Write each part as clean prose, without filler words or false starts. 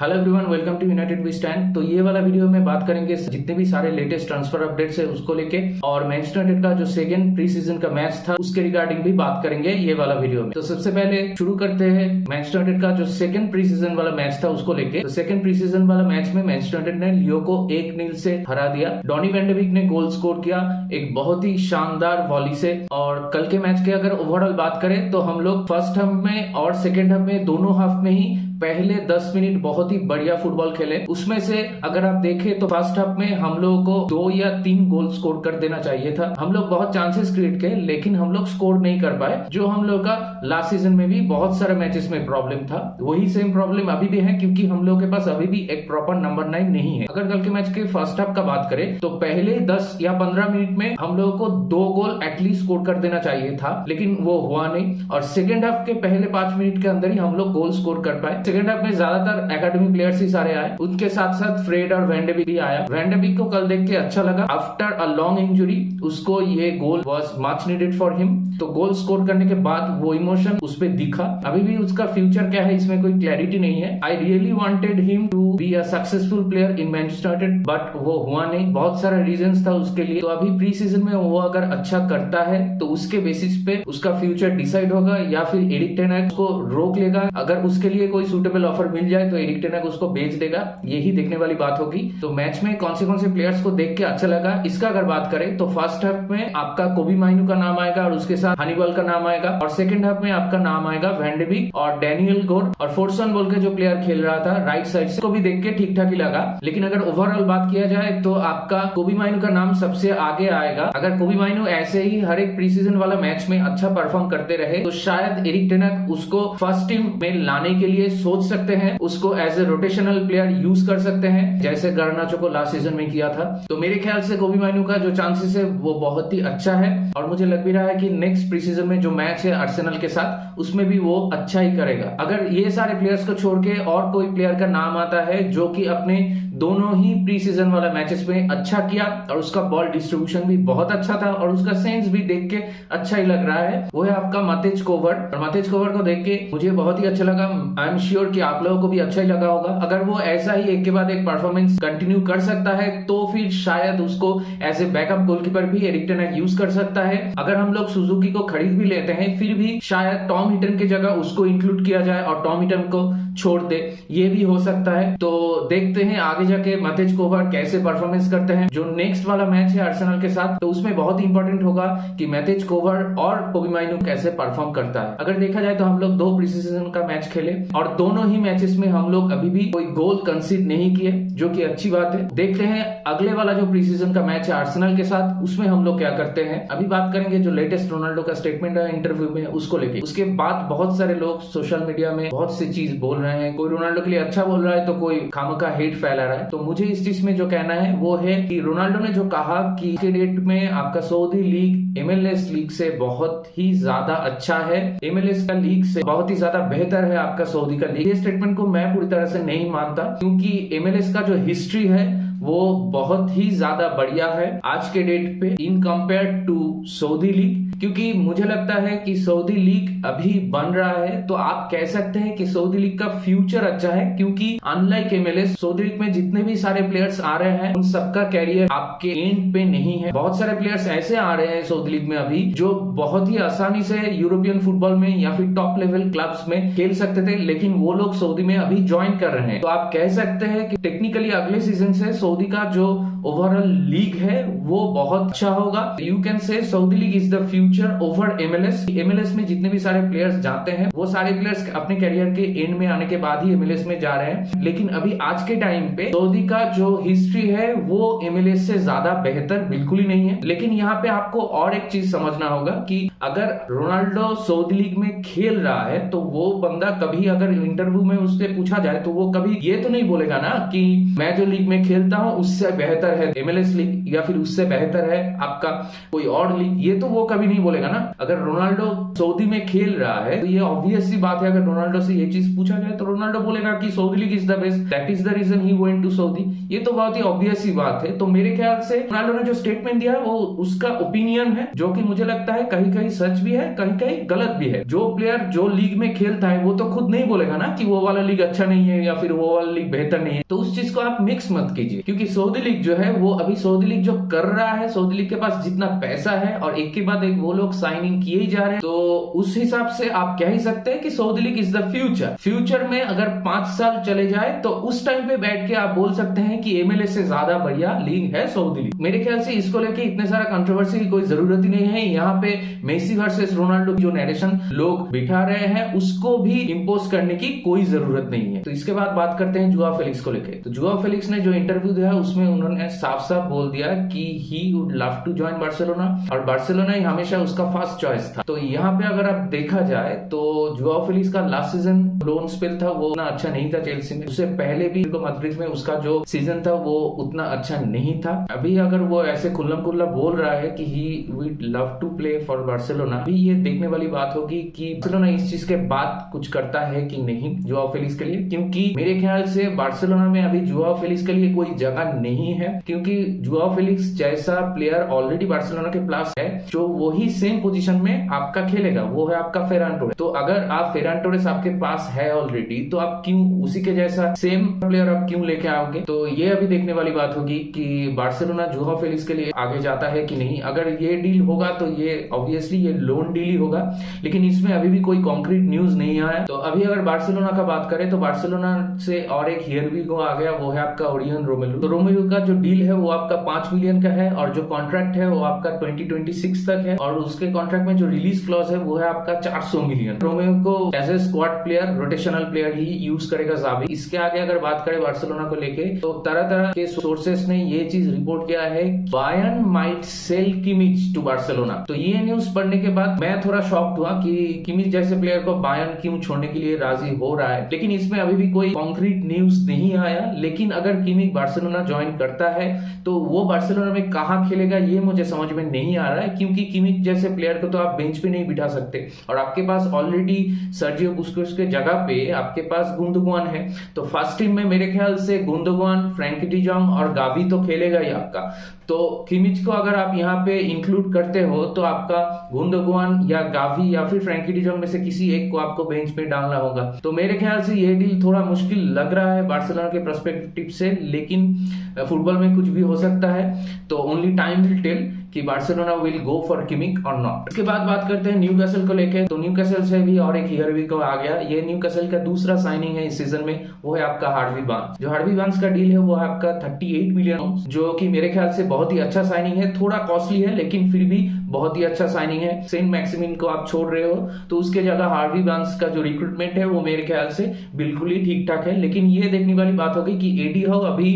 Hello everyone, welcome to United we stand. तो ये वाला वीडियो में बात करेंगे जितने भी सारे लेटेस्ट ट्रांसफर अपडेट्स है उसको लेके, और मैनचेस्टर यूनाइटेड का जो सेकंड प्री सीजन का मैच था उसके रिगार्डिंग भी बात करेंगे ये वाला वीडियो में। तो सबसे पहले शुरू करते हैं मैनचेस्टर यूनाइटेड का जो सेकंड प्री सीजन वाला मैच था उसको लेके। तो सेकंड प्री सीजन वाला मैच में मैनचेस्टर यूनाइटेड ने लियो को 1-0 से हरा दिया। डॉनी वैन डे बीक ने गोल स्कोर किया एक बहुत ही शानदार वॉली से। और कल के मैच के अगर ओवरऑल बात करें तो हम लोग फर्स्ट हाफ में और सेकेंड हाफ में दोनों हाफ में ही पहले 10 मिनट बहुत ही बढ़िया फुटबॉल खेले। उसमें से अगर आप देखें तो फर्स्ट हाफ में हम लोगों को 2 या 3 गोल स्कोर कर देना चाहिए था। हम लोग बहुत चांसेस क्रिएट किए लेकिन हम लोग स्कोर नहीं कर पाए, जो हम लोग का लास्ट सीजन में भी बहुत सारे मैचेस में प्रॉब्लम था। वही सेम प्रॉब्लम अभी भी है क्योंकि हम लोग के पास अभी भी एक प्रॉपर नंबर 9 नहीं है। अगर कल के मैच के फर्स्ट हाफ का बात करें तो पहले 10 या 15 मिनट में हम लोगों को 2 गोल एटलीस्ट स्कोर कर देना चाहिए था, लेकिन वो हुआ नहीं। और सेकेंड हाफ के पहले 5 मिनट के अंदर ही हम लोग गोल स्कोर कर पाए। सेकेंड हाफ में ज्यादातर एकेडमी प्लेयर्स ही सारे आए, उनके साथ साथ फ्रेड और वैन डे बीक भी आया। वैन डे बीक को कल देख के अच्छा लगा। आफ्टर अ लॉन्ग इंजुरी उसको ये गोल was much needed for him. तो गोल स्कोर करने के बाद वो इमोशन उस पे दिखा। अभी भी उसका फ्यूचर क्या है इसमें कोई क्लैरिटी नहीं है। I really wanted him to be a successful player in Manchester United, but वो हुआ नहीं। बहुत सारे रीजंस था उसके लिए। तो अभी प्री सीजन में वो अगर अच्छा करता है तो उसके बेसिस पे उसका फ्यूचर डिसाइड होगा, या फिर एरिक टेन हाग उसको रोक लेगा। अगर उसके लिए कोई सुटेबल ऑफर मिल जाए तो एरिक टेन हाग उसको बेच देगा। यही देखने वाली बात होगी। तो मैच में कौन से प्लेयर्स को देख के अच्छा लगा इसका अगर बात करें तो फर्स्ट हाफ में आपका कोबी माइनू का नाम आएगा और उसके साथ हनीबल का नाम आएगा। और सेकंड हाफ में आपका नाम आएगा वैन डे बीक और डैनियल गोर और फोर्सन बोल के जो प्लेयर खेल रहा था राइट साइड से, को भी देख के ठीक ठाक ही लगा। लेकिन अगर ओवरऑल बात किया जाए तो आपका कोबी माइनू का नाम सबसे आगे आएगा। अगर कोबी माइनू ऐसे ही हर एक प्री सीजन वाला मैच में अच्छा परफॉर्म करते रहे तो शायद एरिक टेन हाग उसको फर्स्ट टीम में लाने के लिए सोच सकते हैं, उसको as a rotational player use कर सकते हैं जैसे गर्नाचो को लास्ट सीजन में किया था। तो मेरे ख्याल से कोबी माइनू का जो चांसेस है वो बहुत ही अच्छा है। और मुझे लग भी रहा है कि नेक्स्ट प्री सीजन में जो मैच है आर्सेनल के साथ उसमें भी वो अच्छा ही करेगा। अगर ये सारे प्लेयर्स को छोड़ के और कोई प्लेयर का नाम आता है जो कि अपने दोनों ही प्री सीजन वाला मैचेस में अच्छा किया और उसका बॉल डिस्ट्रीब्यूशन भी बहुत अच्छा था और उसका सेंस भी देख के अच्छा ही लग रहा है, वो है आपका मतेज कोवर्ट। और मतेज कोवर्ट को देख के मुझे बहुत ही अच्छा लगा। आई एम श्योर कि आप लोगों को भी अच्छा ही लगा होगा। अगर वो ऐसा ही एक के बाद एक परफॉर्मेंस कंटिन्यू कर सकता है तो फिर शायद उसको एज ए बैकअप गोलकीपर भी एरिक टेन हाग यूज कर सकता है। अगर हम लोग सुजुकी को खरीद भी लेते हैं फिर भी शायद टॉम हिटन की जगह उसको इंक्लूड किया जाए और टॉम हिटन को छोड़ दे, ये भी हो सकता है। तो देखते हैं आगे जाके मतेज कोवर्ट कैसे परफॉर्मेंस करते हैं। जो नेक्स्ट वाला मैच है आर्सेनल के साथ तो उसमें बहुत ही इंपॉर्टेंट होगा कि मतेज कोवर्ट और कोबी माइनू कैसे परफॉर्म करता है। अगर देखा जाए तो हम लोग 2 प्री सीजन का मैच खेले और दोनों ही मैचेस में हम लोग अभी भी कोई गोल कंसीड नहीं किए, जो कि अच्छी बात है। देखते हैं अगले वाला जो प्री सीजन का मैच है आर्सेनल के साथ उसमें हम लोग क्या करते हैं। अभी बात करेंगे जो लेटेस्ट रोनाल्डो का स्टेटमेंट है इंटरव्यू में उसको लेके। उसके बाद बहुत सारे लोग सोशल मीडिया में बहुत सी चीज बोल रहे हैं। कोई रोनाल्डो के लिए अच्छा बोल रहा है तो कोई खामखा हेट फैला रहा है। तो मुझे इस चीज में जो कहना है वो है कि रोनाल्डो ने जो कहा कि के डेट में आपका सऊदी लीग MLS लीग से बहुत ही ज्यादा अच्छा है, MLS का लीग से बहुत ही ज्यादा बेहतर है आपका सऊदी का लीग। ये स्टेटमेंट को मैं पूरी तरह से नहीं मानता क्योंकि MLS का जो हिस्ट्री है वो बहुत ही ज्यादा बढ़िया है आज के डेट पे in compare to Saudi league. क्योंकि मुझे लगता है कि सऊदी लीग अभी बन रहा है तो आप कह सकते हैं कि सऊदी लीग का फ्यूचर अच्छा है, क्योंकि अनलाइक MLS सऊदी लीग में जितने भी सारे प्लेयर्स आ रहे हैं उन सबका कैरियर आपके एंड पे नहीं है। बहुत सारे प्लेयर्स ऐसे आ रहे हैं सऊदी लीग में अभी जो बहुत ही आसानी से यूरोपियन फुटबॉल में या फिर टॉप लेवल क्लब्स में खेल सकते थे, लेकिन वो लोग सऊदी में अभी ज्वाइन कर रहे हैं। तो आप कह सकते हैं कि टेक्निकली अगले सीजन से सऊदी का जो ओवरऑल लीग है वो बहुत अच्छा होगा। You can say Saudi league is the future over MLS में जितने भी सारे प्लेयर्स जाते हैं वो सारे प्लेयर्स अपने करियर के एंड में आने के बाद ही MLS में जा रहे हैं। लेकिन अभी आज के टाइम पे सऊदी का जो हिस्ट्री है वो MLS से ज्यादा बेहतर बिल्कुल ही नहीं है। लेकिन यहाँ पे आपको और एक चीज समझना होगा कि अगर रोनाल्डो सऊदी लीग में खेल रहा है तो वो बंदा कभी अगर इंटरव्यू में उससे पूछा जाए तो वो कभी ये तो नहीं बोलेगा ना कि मैं जो लीग में खेलता खेलता हूं उससे बेहतर है MLS लीग या फिर उससे बेहतर है आपका कोई और लीग, ये तो वो कभी नहीं बोलेगा ना। अगर रोनाल्डो सऊदी में खेल रहा है तो ये ऑब्वियस सी बात है, अगर रोनाल्डो से ये चीज पूछा जाए तो रोनाल्डो बोलेगा कि Saudi league is the best, that is the reason he went to Saudi. ये तो बहुत ही ऑब्वियस सी बात है। तो मेरे ख्याल से रोनाल्डो ने जो स्टेटमेंट दिया वो उसका ओपिनियन है, जो कि मुझे लगता है कहीं कहीं सच भी है, कहीं कहीं गलत भी है। जो प्लेयर जो लीग में खेलता है वो तो खुद नहीं बोलेगा ना कि वो वाला लीग अच्छा नहीं है या फिर वो वाला लीग बेहतर नहीं है। तो उस चीज को आप मिक्स मत कीजिए, क्योंकि सऊदी लीग जो है वो अभी सऊदी लीग जो कर रहा है, सऊदी लीग के पास जितना पैसा है और एक के बाद एक वो लोग साइनिंग किए ही जा रहे हैं, तो उस हिसाब से आप कह ही सकते हैं कि Saudi league is the future. Future में अगर 5 साल चले जाए तो उस टाइम पे बैठ के आप बोल सकते हैं कि MLS से ज्यादा बढ़िया लीग है सऊदी लीग। मेरे ख्याल से इसको लेके इतने सारा कंट्रोवर्सी की कोई जरूरत ही नहीं है। यहाँ पे मेसी वर्सेस रोनाल्डो जो नैरेशन लोग बिठा रहे हैं उसको भी इंपोज करने की कोई जरूरत नहीं है। तो इसके बाद बात करते हैं जुआ फेलिक्स को लेके। तो जुआ फेलिक्स ने जो इंटरव्यू दिया उसमें उन्होंने साफ साफ बोल दिया कि he would love to join Barcelona और बार्सिलोना ही हमेशा उसका फर्स्ट चॉइस था। तो यहाँ पे अगर आप देखा जाए तो जुआ फेलिक्स का लास्ट सीजन लोन स्पेल था वो उतना अच्छा नहीं था चेल्सी में। उससे पहले भी मैड्रिड में उसका जो सीजन था वो उतना अच्छा नहीं था। अभी अगर वो ऐसे खुल्लम खुल्ला बोल रहा है कि he would love to play for Barcelona, अभी ये देखने वाली बात होगी कि बार्सिलोना इस चीज के बाद कुछ करता है कि नहीं जुआ फेलिक्स के लिए, क्योंकि मेरे ख्याल से बार्सिलोना में अभी जुआ फेलिक्स के लिए कोई जगह नहीं है, क्योंकि जुआ फेलिक्स जैसा प्लेयर ऑलरेडी बार्सिलोना के पास है जो वही सेम पोजीशन में आपका खेलेगा, वो है आपका फेरान टोरेस। तो अगर आप फेरान टोरेस आपके पास है ऑलरेडी तो आप क्यों उसी के जैसा सेम प्लेयर आप क्यों लेके आओगे। तो ये अभी देखने वाली बात होगी कि बार्सिलोना जुआ फेलिक्स के लिए आगे जाता है कि नहीं। अगर ये डील होगा तो ये ऑब्वियसली ये लोन डील ही होगा, लेकिन इसमें अभी भी कोई कॉन्क्रीट न्यूज नहीं आया। तो अभी अगर बार्सिलोना का बात करें तो बार्सिलोना से और एक हियर वी गो आ गया, वो है आपका ओरियन रोमेलू। तो रोमेलू का जो डील है वो आपका 5 मिलियन का है और जो कॉन्ट्रैक्ट है वो आपका 2026 तक है और उसके कॉन्ट्रैक्ट में जो रिलीज क्लॉज है वो है आपका 400 मिलियन। रोमेलू को as a squad player, rotational player ही यूज करेगा जावी। इसके आगे अगर बात करें बार्सिलोना को लेके तो तरह तरह के सोर्सेस ने ये चीज रिपोर्ट किया है Bayern might sell Kimmich to Barcelona. तो ये न्यूज पढ़ने के बाद मैं थोड़ा शॉक्ड हुआ कि किमिच जैसे प्लेयर को बायर्न क्यों छोड़ने के लिए राजी हो रहा है, लेकिन इसमें अभी भी कोई कॉन्क्रीट न्यूज नहीं आया। लेकिन अगर किमिच बार्सिलोना ज्वाइन करता है तो वो बार्सिलोना में कहां खेलेगा ये मुझे समझ में नहीं आ रहा है, क्योंकि किमिच जैसे प्लेयर को तो आप बेंच पे नहीं बिठा सकते और आपके पास ऑलरेडी सर्जियो बुस्केट्स के जगह पे आपके पास गुंदोगान है। तो फर्स्ट टीम में मेरे ख्याल से गुंदोगान, फ्रैंकी डी जॉन्ग और गावी तो खेलेगा ही आपका। तो किमिच को अगर आप यहाँ पे इंक्लूड करते हो तो आपका गुंदोगान या गावी या फिर फ्रैंकी डी जॉन्ग में से किसी एक को आपको बेंच पे डालना होगा। तो मेरे ख्याल से ये डील थोड़ा मुश्किल लग रहा है बार्सिलोना के पर्सपेक्टिव से, लेकिन फुटबॉल में कुछ भी हो सकता है। तो ओनली टाइम विल टेल कि Barcelona will go for Kimmich और नॉट। इसके बाद बात करते हैं न्यूकासल को लेके। तो न्यूकासल से भी और एक हियर वी को आ गया। ये न्यूकासल का दूसरा साइनिंग है इस सीजन में, वो है आपका हार्वी बार्न्स। जो हार्वी बार्न्स का डील है वो है आपका 38 मिलियन, जो कि मेरे ख्याल से बहुत ही अच्छा साइनिंग है। थोड़ा कॉस्टली है लेकिन फिर भी बहुत ही अच्छा साइनिंग है। सेंट मैक्सिमिन को आप छोड़ रहे हो तो उसके जगह हार्वी बार्न्स का जो रिक्रूटमेंट है वो मेरे ख्याल से बिल्कुल ही ठीक ठाक है। लेकिन ये देखने वाली बात होगी कि एडी हाउ अभी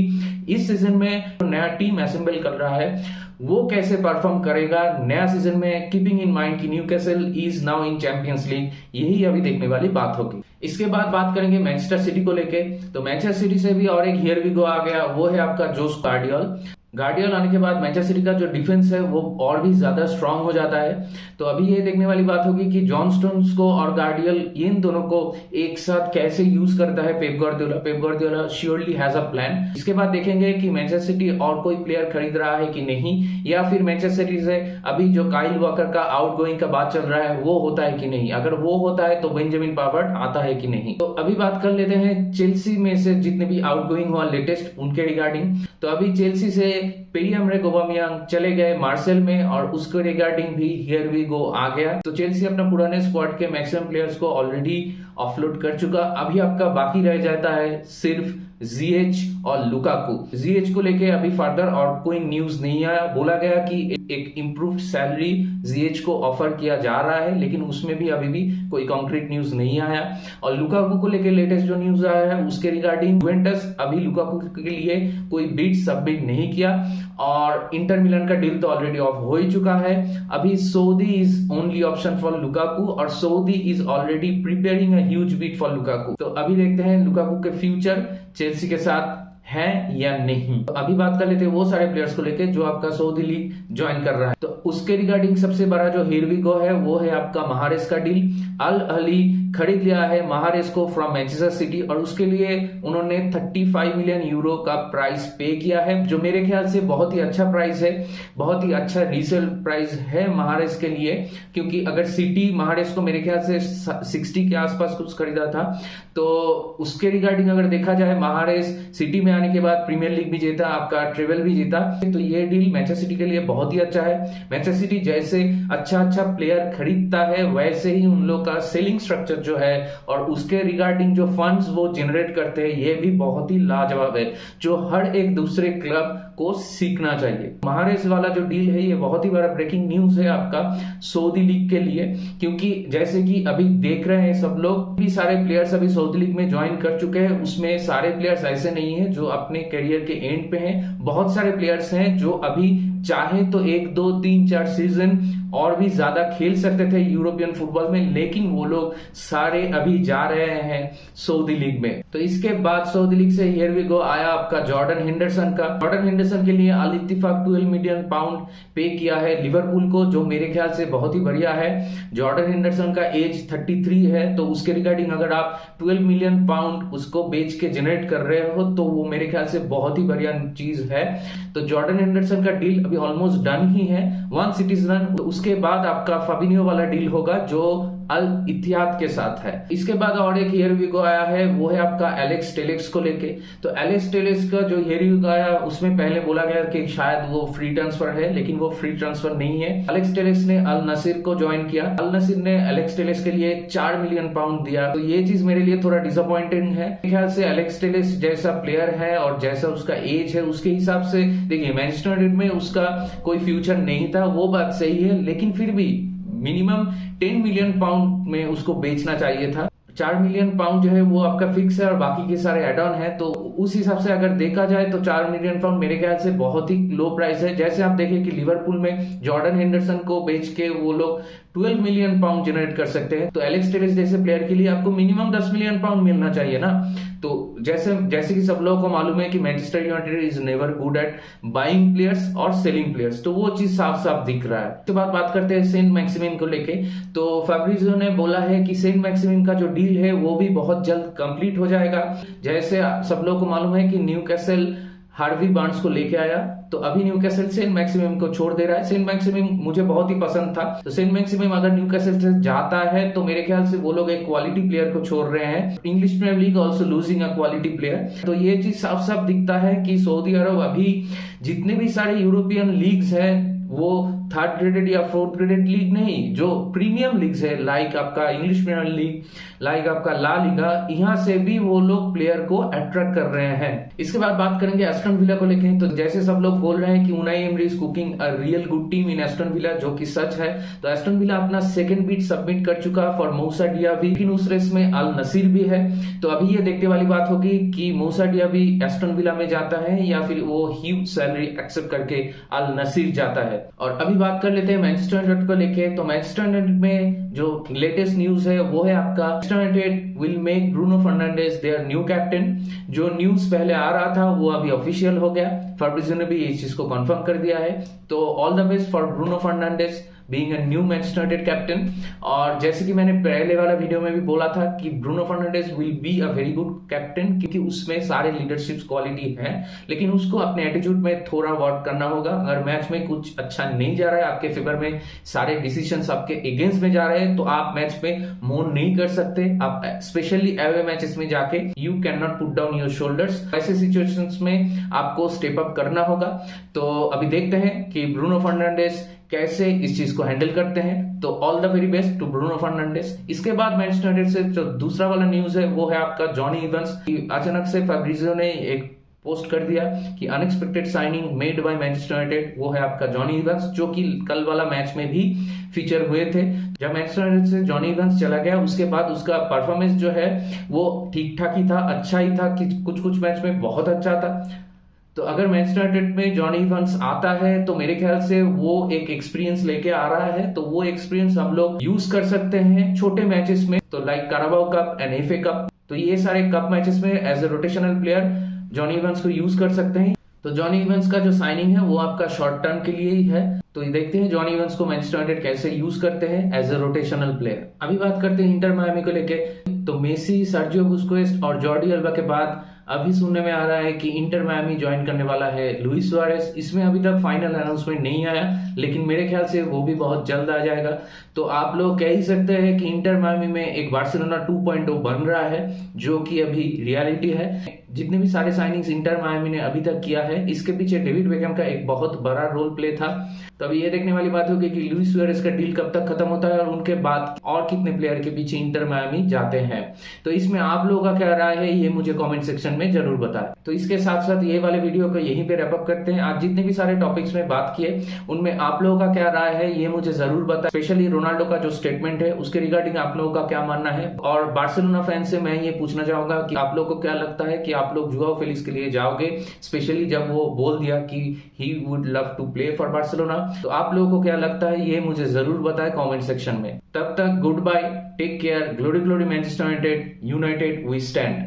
इस सीजन में नया टीम असेंबल कर रहा है वो कैसे परफॉर्म करेगा नया सीजन में, कीपिंग इन माइंड कि Newcastle is now in champions league, यही अभी देखने वाली बात होगी। इसके बाद बात करेंगे मैनचेस्टर सिटी को लेके। तो मैनचेस्टर सिटी से भी और एक हियर वी गो आ गया, वो है आपका जोस गार्डियल आने के बाद मैनचेस्टर सिटी का जो डिफेंस है वो और भी ज्यादा स्ट्रांग हो जाता है। तो अभी ये देखने वाली बात होगी कि जॉन स्टोन्स को और गार्डियल इन दोनों को एक साथ कैसे यूज करता है Pep Guardiola surely has a plan. इसके बाद देखेंगे कि मैनचेस्टर सिटी और कोई प्लेयर खरीद रहा है कि नहीं, या फिर मैनचेस्टर सिटी से अभी जो काइल वॉकर का आउटगोइंग का बात चल रहा है वो होता है कि नहीं। अगर वो होता है तो बेंजामिन पावर्ड आता है कि नहीं। तो अभी बात कर लेते हैं चेल्सी में से जितने भी आउटगोइंग हुआ लेटेस्ट उनके रिगार्डिंग। तो अभी चेल्सी से पियरे-एमरिक ऑबामेयांग चले गए मार्सेल में और उसके रिगार्डिंग भी हियर वी गो आ गया। तो चेल्सी अपना पुराने स्क्वाड के मैक्सिमम प्लेयर्स को ऑलरेडी ऑफलोड कर चुका। अभी आपका बाकी रह जाता है सिर्फ जीएच और लुकाकू। जीएच को लेके अभी फर्दर और कोई न्यूज नहीं आया। बोला गया कि एक इम्प्रूव्ड सैलरी जीएच को ऑफर किया जा रहा है, लेकिन उसमें भी अभी भी कोई कॉन्क्रीट न्यूज नहीं आया। और लुकाकू को लेके लेटेस्ट जो न्यूज आया है उसके रिगार्डिंग यूवेंटस अभी लुकाकू के लिए कोई बिड सबमिट नहीं किया और इंटर मिलन का डील तो ऑलरेडी ऑफ हो ही चुका है। अभी Saudi is only option for Lukaku और Saudi is already preparing a huge bid for Lukaku. तो अभी देखते हैं लुकाकू के फ्यूचर चेल्सी के साथ है या नहीं। तो अभी बात कर लेते हैं वो सारे प्लेयर्स को लेके जो आपका सऊदी लीग ज्वाइन कर रहा है। तो उसके रिगार्डिंग सबसे बड़ा जो हियर वी गो है वो है आपका महारेस का डील। अल अहली खरीद लिया है महारेस को फ्रॉम मैनचेस्टर सिटी और उसके लिए उन्होंने 35 मिलियन यूरो का प्राइस पे किया है, जो मेरे ख्याल से बहुत ही अच्छा प्राइस है, बहुत ही अच्छा रीसेल प्राइस है महारेस के लिए। क्योंकि अगर सिटी महारेस को मेरे ख्याल से 60 के आसपास कुछ खरीदा था, तो उसके रिगार्डिंग अगर देखा जाए महारेस सिटी में आने के बाद प्रीमियर लीग भी जीता, आपका ट्रेवल भी जीता, तो ये डील मैनचेस्टर सिटी के लिए बहुत ही अच्छा है। मैनचेस्टर सिटी जैसे अच्छा प्लेयर खरीदता है वैसे ही उन लोग का सेलिंग स्ट्रक्चर जो है और उसके रिगार्डिंग जो फंड्स वो जनरेट करते हैं ये भी बहुत ही लाजवाब है, जो हर एक दूसरे क्लब को सीखना चाहिए। महारेस वाला जो डील है ये बहुत ही बड़ा ब्रेकिंग न्यूज है आपका सऊदी लीग के लिए, क्योंकि जैसे कि अभी देख रहे हैं सब लोग भी सारे प्लेयर्स अभी सऊदी लीग में ज्वाइन कर चुके हैं। उसमें सारे प्लेयर्स ऐसे नहीं है जो अपने करियर के एंड पे हैं, बहुत सारे प्लेयर्स हैं जो अभी चाहे तो 1 2 3 4 सीजन और भी ज्यादा खेल सकते थे यूरोपियन फुटबॉल में, लेकिन वो लोग सारे अभी जा रहे हैं सऊदी लीग में। तो इसके बाद सऊदी लीग से हियर वी गो आया आपका जॉर्डन हेंडरसन का। जॉर्डन हेंडरसन के लिए अल इत्तिफाक 12 मिलियन पाउंड पे किया है लिवरपूल को, जो मेरे ख्याल से बहुत ही बढ़िया है। जॉर्डन हेंडरसन का एज 33 है, तो उसके रिगार्डिंग अगर आप 12 मिलियन पाउंड उसको बेच के जनरेट कर रहे हो तो वो मेरे ख्याल से बहुत ही बढ़िया चीज है। तो जॉर्डन हेंडरसन का डील अभी ऑलमोस्ट डन ही है, 1 सिटीजन। उसके बाद आपका फाबिनियो वाला डील होगा जो अल इत्तिहाद के साथ है। इसके बाद और एक हियर वी गो आया है वो है आपका एलेक्स टेलेक्स को लेके। तो एलेक्स टेलेक्स का जो हियर वी गो आया उसमें पहले बोला गया कि शायद वो फ्री ट्रांसफर है, लेकिन वो फ्री ट्रांसफर नहीं है। एलेक्स टेलेक्स ने अल नसीर को ज्वाइन किया। अल नसीर ने एलेक्स टेलेक्स के लिए 4 मिलियन पाउंड दिया, तो ये चीज मेरे लिए थोड़ा डिसअपॉइंटिंग है। मेरे ख्याल से एलेक्स टेलेक्स जैसा प्लेयर है और जैसा उसका एज है उसके हिसाब से देखिए मैनचेस्टर यूनाइटेड में उसका कोई फ्यूचर नहीं था, वो बात सही है, लेकिन फिर भी मिनिमम 10 मिलियन पाउंड में उसको बेचना चाहिए था। 4 मिलियन पाउंड जो है वो आपका फिक्स है और बाकी के सारे एड ऑन है, तो उस हिसाब से अगर देखा जाए तो 4 मिलियन पाउंड मेरे ख्याल से बहुत ही लो प्राइस है। जैसे आप देखें कि लिवरपूल में जॉर्डन हेंडरसन को बेच के वो लोग 12 मिलियन पाउंड जनरेट कर सकते हैं, तो एलेक्स टेलेक्स जैसे प्लेयर के लिए आपको मिनिमम 10 मिलियन पाउंड मिलना चाहिए ना। तो जैसे कि सब लोगों को मालूम है कि Manchester United is never good at buying players और सेलिंग प्लेयर्स, तो वो चीज साफ साफ दिख रहा है। उसके बाद बात करते हैं सेंट मैक्सिमिन को लेके। तो फैब्रिजियो ने बोला है कि सेंट मैक्सिमिन का जो डील है वो भी बहुत जल्द कंप्लीट हो जाएगा। जैसे सब लोगों को मालूम है कि न्यूकैसल हार्वी बार्न्स को लेके आया, तो अभी न्यूकैसल सेंट मैक्सिमिम को छोड़ दे रहा है। सेंट मैक्सिमिम मुझे बहुत ही पसंद था, तो सेंट मैक्सिमिम अगर न्यूकैसल से जाता है तो मेरे ख्याल से वो लोग एक क्वालिटी प्लेयर को छोड़ रहे हैं। English Premier League also losing a quality player, तो ये चीज साफ साफ दिखता है कि सऊदी अरब अभी जितने भी सारे यूरोपियन लीग्स हैं वो 3rd ग्रेडेड या 4th ग्रेडेड लीग नहीं, जो प्रीमियम लीग्स है लाइक आपका इंग्लिश प्रीमियर लीग, लाइक आपका ला लीगा, यहाँ से भी वो लोग प्लेयर को अट्रैक्ट कर रहे हैं। इसके बाद बात करेंगे एस्टन विला को लेके। तो जैसे सब लोग बोल रहे हैं कि Unai emery is cooking a real good team in Aston villa, जो कि सच है। तो एस्टन विला अपना सेकंड बिड सबमिट कर चुका फॉर मूसा डियाबी, लेकिन उस रेस में अल नसीर भी है। तो अभी ये देखने वाली बात होगी कि मूसा डियाबी एस्टन विला में जाता है या फिर वो ह्यूज सैलरी एक्सेप्ट करके अल नसीर जाता है। और अभी बात कर लेते हैं मैनचेस्टर यूनाइटेड को लेके। तो मैनचेस्टर यूनाइटेड में जो लेटेस्ट न्यूज है वो है आपका Manchester United will make Bruno Fernandes their new captain. जो न्यूज पहले आ रहा था वो अभी ऑफिशियल हो गया, फैब्रिजियो ने भी इस चीज को कंफर्म कर दिया है। तो all the best for Bruno Fernandes being a new Manchester United captain. और जैसे कि मैंने पहले वाला वीडियो में भी बोला था कि Bruno Fernandes will be a very good captain, क्योंकि उसमें सारे लीडरशिप क्वालिटी है, लेकिन उसको अपने एटीट्यूड में थोड़ा वर्क करना होगा। अगर मैच में कुछ अच्छा नहीं जा रहा है आपके फेवर में, सारे डिसीजंस आपके अगेंस्ट में जा रहे हैं, तो आप मैच में मोन नहीं कर सकते। आप स्पेशली अवे मैचेस में जाके you can not put down your shoulders, ऐसे सिचुएशंस में आपको स्टेप अप करना होगा। तो अभी देखते हैं कि ब्रूनो फर्नांडिस कैसे इस चीज को हैंडल करते हैं। तो all the very best to Bruno Fernandes. इसके बाद मैनचेस्टर यूनाइटेड से जो दूसरा वाला न्यूज है वो है आपका जॉनी इवंस। अचानक से फैब्रिजियो ने एक पोस्ट कर दिया कि unexpected signing made by Manchester United, वो है आपका जॉनी इवंस, जो कि कल वाला मैच में भी फीचर हुए थे। जब मैनचेस्टर यूनाइटेड से जॉनी इवंस चला गया उसके बाद उसका परफॉर्मेंस जो है वो ठीक ठाक ही था, अच्छा ही था, कि कुछ मैच में बहुत अच्छा था। तो अगर मैनचेस्टर यूनाइटेड में जॉनी इवंस आता है तो मेरे ख्याल से वो एक एक्सपीरियंस लेके आ रहा है, तो वो एक्सपीरियंस हम लोग यूज कर सकते हैं छोटे मैचेस में, तो like Carabao Cup and FA Cup. तो ये सारे कप मैचेस में as a rotational player Jonny Evans को यूज कर सकते हैं। तो जॉनी इवेंस का जो साइनिंग है वो आपका शॉर्ट टर्म के लिए ही है। तो ये देखते हैं जॉनी इवेंस को मैनचेस्टर यूनाइटेड कैसे यूज करते हैं एज ए रोटेशनल प्लेयर। अभी बात करते हैं इंटर मायामी को लेके। तो मेसी, सर्जियो बुस्केट्स और जॉर्डी अल्बा के बाद अभी सुनने में आ रहा है कि इंटर मायामी ज्वाइन करने वाला है लुइस सुआरेज। इसमें अभी तक फाइनल अनाउंसमेंट नहीं आया, लेकिन मेरे ख्याल से वो भी बहुत जल्द आ जाएगा। तो आप लोग कह ही सकते हैं कि इंटर मायामी में एक बार्सिलोना 2.0 बन रहा है, जो कि अभी रियलिटी है। जितने भी सारे साइनिंग्स इंटर मायामी ने अभी तक किया है, इसके पीछे डेविड बेकहम का एक बहुत बड़ा रोल प्ले था। तो अभी ये देखने वाली बात होगी कि लुइस सुआरेज का डील कब तक खत्म होता है और उनके बाद और कितने प्लेयर के पीछे इंटर मायामी जाते हैं। तो इसमें आप लोगों का क्या राय है, ये मुझे कमेंट सेक्शन में जरूर बताएं। तो इसके साथ साथ ये वाले वीडियो को यहीं पे रैप अप करते हैं। आज जितने भी सारे टॉपिक्स में बात किए, उनमें आप लोगों का क्या राय है ये मुझे जरूर बताएं। स्पेशली रोनाल्डो का जो स्टेटमेंट है उसके रिगार्डिंग आप लोगों का क्या मानना है। और बार्सिलोना फैन से मैं ये पूछना चाहूंगा कि आप लोगों को क्या लगता है कि आप लोग जुआओ फेलिक्स के लिए जाओगे, स्पेशली जब वो बोल दिया कि he would love to play for Barcelona. तो आप लोगों को क्या लगता है ये मुझे जरूर बताएं कमेंट सेक्शन में। तब तक goodbye, take care, glory glory Manchester United, United we stand.